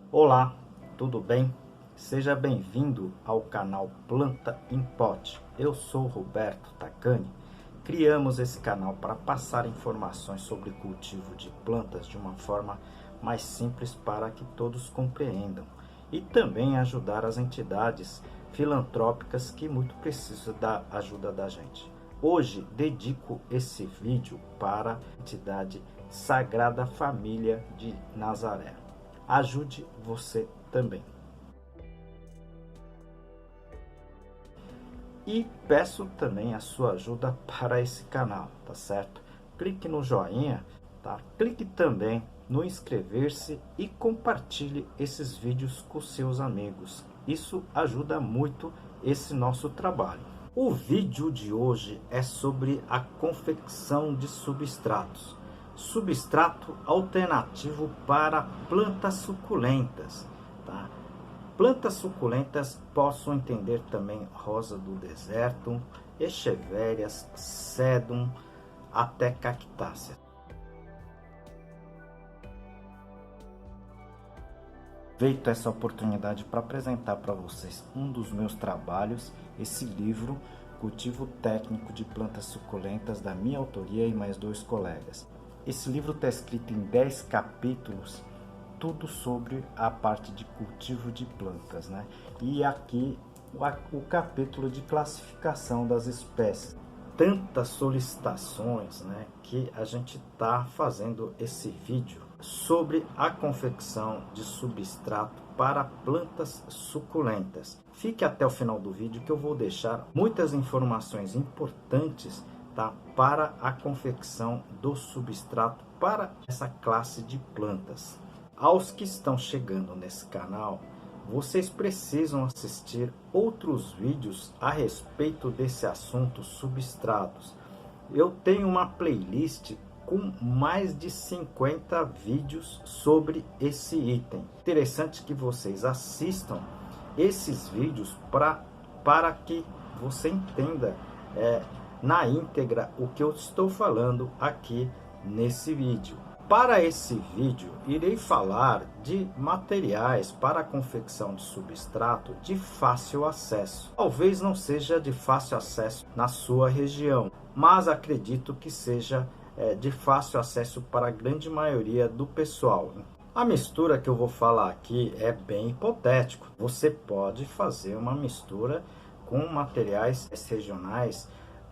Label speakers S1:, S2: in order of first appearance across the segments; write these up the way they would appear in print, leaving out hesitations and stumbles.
S1: Olá, tudo bem? Seja bem-vindo ao canal Planta em Pote. Eu sou Roberto Tacani. Criamos esse canal para passar informações sobre cultivo de plantas de uma forma mais simples para que todos compreendam e também ajudar as entidades filantrópicas que muito precisam da ajuda da gente. Hoje dedico esse vídeo para a entidade Sagrada Família de Nazaré. Ajude você também. E peço também a sua ajuda para esse canal, tá certo? Clique no joinha, tá? Clique também no inscrever-se e compartilhe esses vídeos com seus amigos. Isso ajuda muito esse nosso trabalho. O vídeo de hoje é sobre a confecção de substratos. Substrato alternativo para plantas suculentas, tá? Plantas suculentas posso entender também rosa do deserto, echevérias, sedum, até cactácea. Aproveito essa oportunidade para apresentar para vocês um dos meus trabalhos, esse livro, Cultivo Técnico de Plantas Suculentas, da minha autoria e mais 2 colegas. Esse livro está escrito em 10 capítulos, tudo sobre a parte de cultivo de plantas, né? E aqui o capítulo de classificação das espécies. Tantas solicitações, né, que a gente está fazendo esse vídeo sobre a confecção de substrato para plantas suculentas. Fique até o final do vídeo que eu vou deixar muitas informações importantes, tá, para a confecção do substrato para essa classe de plantas. Aos que estão chegando nesse canal, vocês precisam assistir outros vídeos a respeito desse assunto substratos. Eu tenho uma playlist com mais de 50 vídeos sobre esse item. Interessante que vocês assistam esses vídeos para que você entenda na íntegra o que eu estou falando aqui nesse vídeo. Para esse vídeo, irei falar de materiais para a confecção de substrato de fácil acesso. Talvez não seja de fácil acesso na sua região, mas acredito que seja de fácil acesso para a grande maioria do pessoal. A mistura que eu vou falar aqui é bem hipotético. Você pode fazer uma mistura com materiais regionais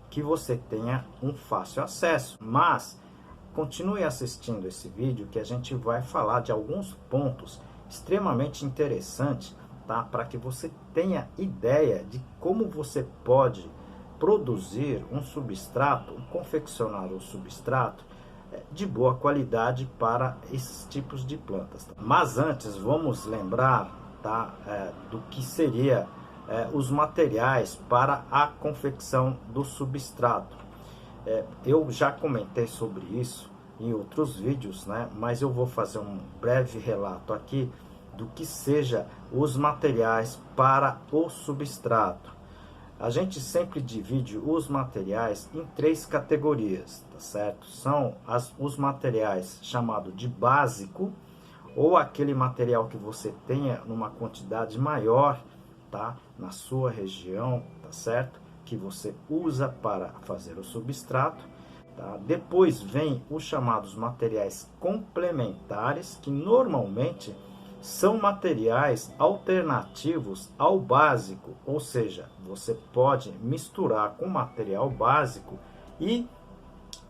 S1: que você tenha um fácil acesso, mas continue assistindo esse vídeo que a gente vai falar de alguns pontos extremamente interessantes, tá? Para que você tenha ideia de como você pode produzir um substrato, confeccionar um substrato de boa qualidade para esses tipos de plantas. Mas antes vamos lembrar, tá, do que seria os materiais para a confecção do substrato. Eu já comentei sobre isso em outros vídeos, né? Mas eu vou fazer um breve relato aqui do que seja os materiais para o substrato. A gente sempre divide os materiais em 3 categorias, tá certo? São os materiais chamados de básico, ou aquele material que você tenha numa quantidade maior, tá, na sua região, tá certo? Que você usa para fazer o substrato, tá? Depois vem os chamados materiais complementares, que normalmente são materiais alternativos ao básico, ou seja, você pode misturar com material básico e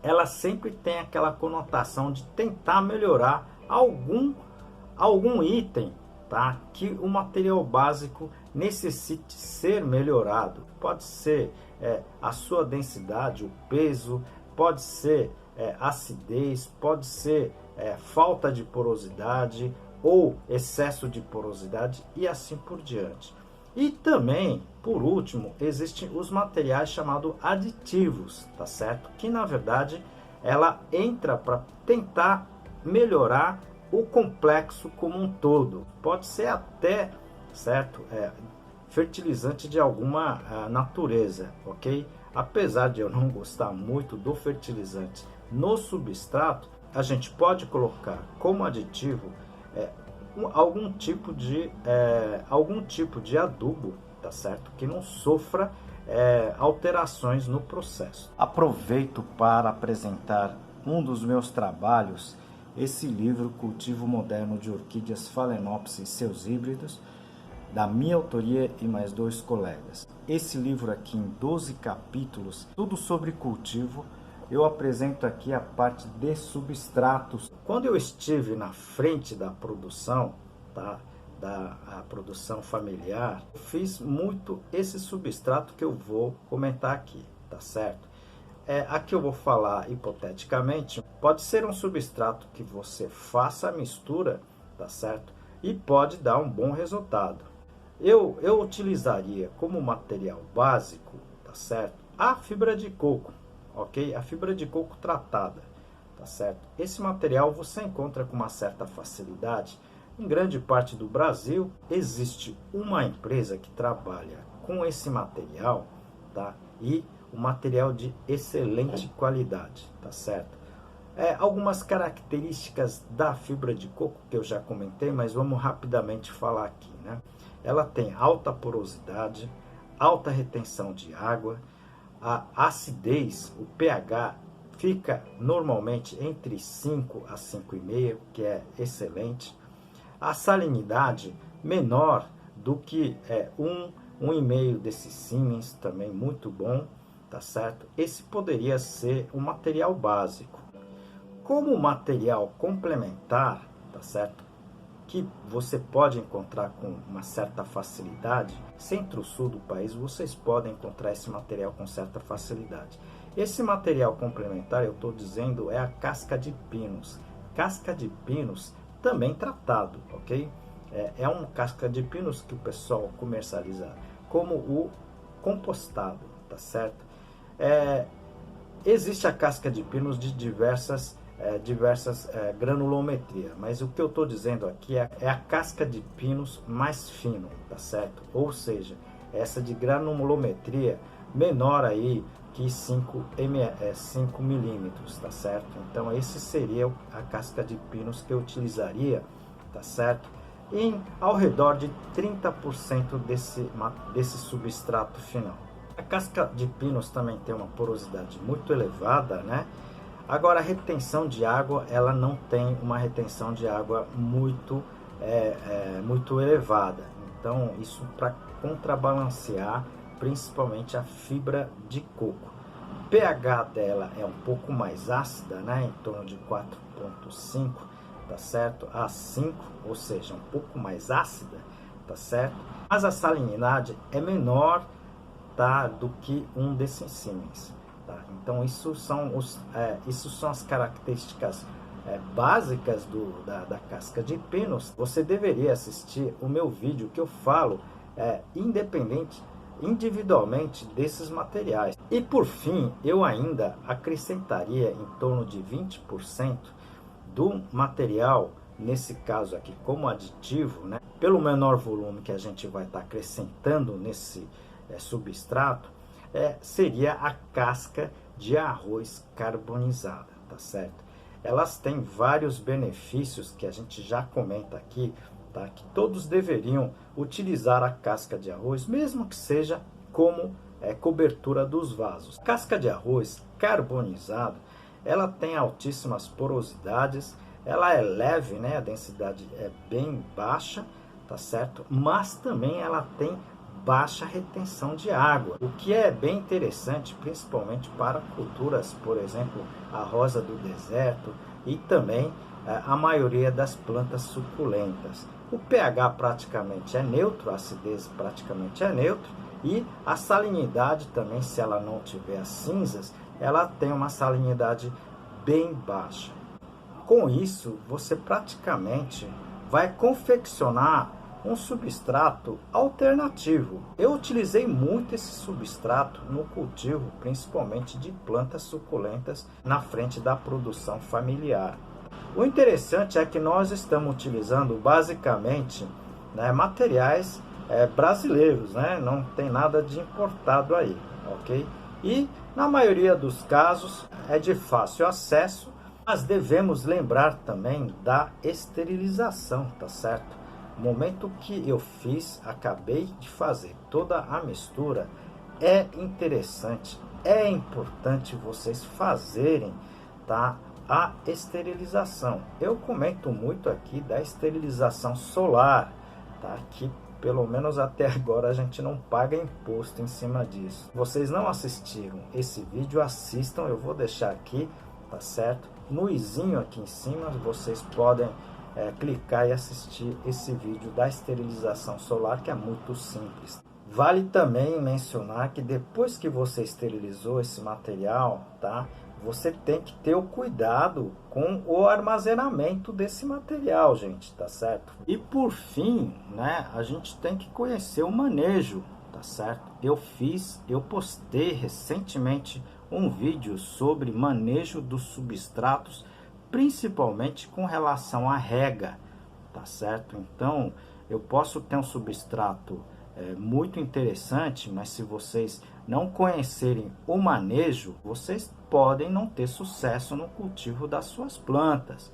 S1: ela sempre tem aquela conotação de tentar melhorar algum item, tá, que o material básico necessite ser melhorado. Pode ser a sua densidade, o peso, pode ser acidez, pode ser falta de porosidade ou excesso de porosidade e assim por diante. E também, por último, existem os materiais chamados aditivos, tá certo? Que na verdade ela entra para tentar melhorar o complexo como um todo. Pode ser até, certo, fertilizante de alguma natureza, ok? Apesar de eu não gostar muito do fertilizante no substrato, a gente pode colocar como aditivo algum tipo de adubo, tá certo? Que não sofra alterações no processo. Aproveito para apresentar um dos meus trabalhos, esse livro Cultivo Moderno de Orquídeas Phalaenopsis e seus híbridos, da minha autoria e mais 2 colegas. Esse livro aqui em 12 capítulos, tudo sobre cultivo. Eu apresento aqui a parte de substratos. Quando eu estive na frente da produção, tá? Da produção familiar, eu fiz muito esse substrato que eu vou comentar aqui, tá certo? Aqui eu vou falar hipoteticamente, pode ser um substrato que você faça a mistura, tá certo? E pode dar um bom resultado. Eu utilizaria como material básico, tá certo? A fibra de coco, ok? A fibra de coco tratada, tá certo? Esse material você encontra com uma certa facilidade em grande parte do Brasil. Existe uma empresa que trabalha com esse material, tá? E o material de excelente qualidade, tá certo? Algumas características da fibra de coco que eu já comentei, mas vamos rapidamente falar aqui, né? Ela tem alta porosidade, alta retenção de água, a acidez, o pH fica normalmente entre 5 a 5,5, que é excelente. A salinidade menor do que 1,5 desse Siemens, também muito bom, tá certo? Esse poderia ser um material básico. Como material complementar, tá certo? Que você pode encontrar com uma certa facilidade, centro-sul do país, vocês podem encontrar esse material com certa facilidade. Esse material complementar, eu estou dizendo, é a casca de pinos. Casca de pinos também tratado, ok? É uma casca de pinos que o pessoal comercializa como o compostado, tá certo? Existe a casca de pinos de diversas granulometria, mas o que eu estou dizendo aqui é a casca de pinos mais fino, tá certo? Ou seja, essa de granulometria menor aí que 5 milímetros, tá certo? Então esse seria a casca de pinos que eu utilizaria, tá certo? Ao redor de 30% desse substrato final. A casca de pinos também tem uma porosidade muito elevada, né? Agora, a retenção de água, ela não tem uma retenção de água muito elevada. Então, isso para contrabalancear principalmente a fibra de coco. O pH dela é um pouco mais ácida, né? Em torno de 4,5, tá certo? A 5, ou seja, um pouco mais ácida, tá certo? Mas a salinidade é menor, tá, do que um desses Siemens. Tá? Então, isso são as características básicas da casca de pinos. Você deveria assistir o meu vídeo que eu falo individualmente desses materiais. E por fim, eu ainda acrescentaria em torno de 20% do material, nesse caso aqui como aditivo, né? Pelo menor volume que a gente vai estar acrescentando nesse substrato, seria a casca de arroz carbonizada, tá certo? Elas têm vários benefícios que a gente já comenta aqui, tá? Que todos deveriam utilizar a casca de arroz, mesmo que seja como cobertura dos vasos. Casca de arroz carbonizada, ela tem altíssimas porosidades, ela é leve, né? A densidade é bem baixa, tá certo? Mas também ela tem baixa retenção de água, o que é bem interessante, principalmente para culturas, por exemplo, a rosa do deserto e também a maioria das plantas suculentas. O pH praticamente é neutro, a acidez praticamente é neutro e a salinidade também, se ela não tiver as cinzas, ela tem uma salinidade bem baixa. Com isso, você praticamente vai confeccionar um substrato alternativo. Eu utilizei muito esse substrato no cultivo, principalmente de plantas suculentas na frente da produção familiar. O interessante é que nós estamos utilizando basicamente, né, materiais brasileiros, né? Não tem nada de importado aí, ok? E na maioria dos casos é de fácil acesso, Mas devemos lembrar também da esterilização, tá certo? No momento que eu acabei de fazer toda a mistura, é interessante, é importante vocês fazerem, tá? A esterilização. Eu comento muito aqui da esterilização solar, tá? Que pelo menos até agora a gente não paga imposto em cima disso. Vocês não assistiram esse vídeo, assistam, eu vou deixar aqui, tá certo? No izinho aqui em cima, vocês podem clicar e assistir esse vídeo da esterilização solar, que é muito simples. Vale também mencionar que depois que você esterilizou esse material, tá? Você tem que ter o cuidado com o armazenamento desse material, gente, tá certo? E por fim, né, a gente tem que conhecer o manejo, tá certo? Eu postei recentemente um vídeo sobre manejo dos substratos, principalmente com relação à rega, tá certo? Então, eu posso ter um substrato muito interessante, mas se vocês não conhecerem o manejo, vocês podem não ter sucesso no cultivo das suas plantas,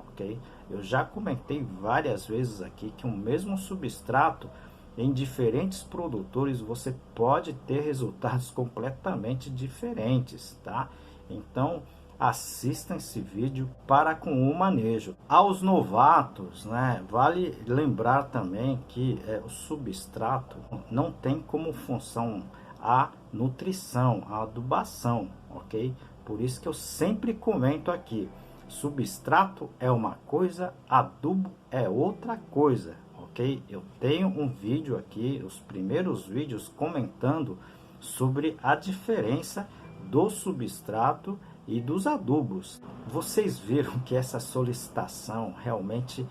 S1: ok? Eu já comentei várias vezes aqui que o mesmo substrato em diferentes produtores você pode ter resultados completamente diferentes, tá? Então, assistam esse vídeo para com o manejo. Aos novatos, né, vale lembrar também que o substrato não tem como função a nutrição, a adubação, ok? Por isso que eu sempre comento aqui, substrato é uma coisa, adubo é outra coisa, ok? Eu tenho um vídeo aqui, os primeiros vídeos comentando sobre a diferença do substrato e dos adubos. Vocês viram que essa solicitação realmente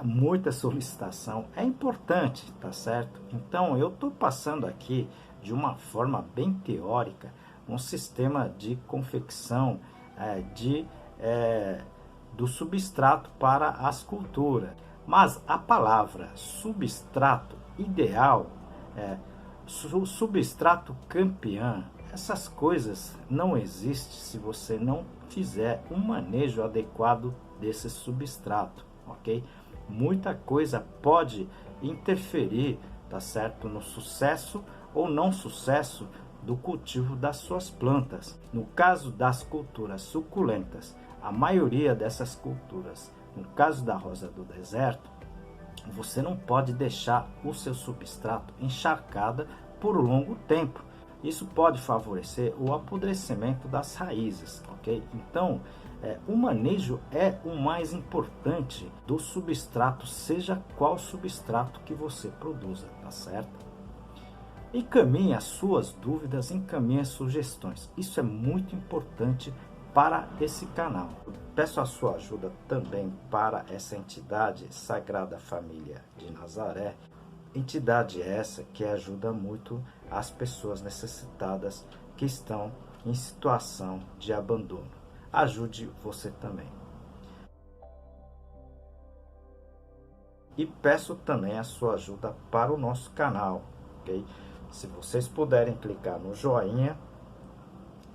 S1: muita solicitação, é importante, tá certo? Então eu estou passando aqui de uma forma bem teórica um sistema de confecção do substrato para as culturas. Mas a palavra substrato ideal, substrato campeão, essas coisas não existem se você não fizer um manejo adequado desse substrato, ok? Muita coisa pode interferir, tá certo, no sucesso ou não sucesso do cultivo das suas plantas. No caso das culturas suculentas, a maioria dessas culturas, no caso da rosa do deserto, você não pode deixar o seu substrato encharcado por longo tempo. Isso pode favorecer o apodrecimento das raízes, ok? Então, o manejo é o mais importante do substrato, seja qual substrato que você produza, tá certo? Encaminhe as suas dúvidas, encaminhe as sugestões. Isso é muito importante para esse canal. Eu peço a sua ajuda também para essa entidade Sagrada Família de Nazaré. Entidade essa que ajuda muito as pessoas necessitadas que estão em situação de abandono. Ajude você também. E peço também a sua ajuda para o nosso canal, ok? Se vocês puderem clicar no joinha,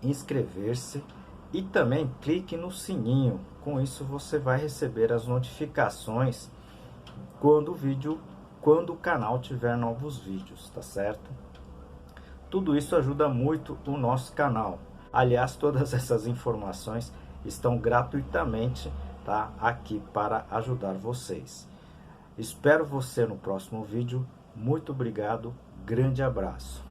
S1: inscrever-se e também clique no sininho. Com isso você vai receber as notificações quando o canal tiver novos vídeos, tá certo? Tudo isso ajuda muito o nosso canal. Aliás, todas essas informações estão gratuitamente, tá, aqui para ajudar vocês. Espero você no próximo vídeo. Muito obrigado, grande abraço.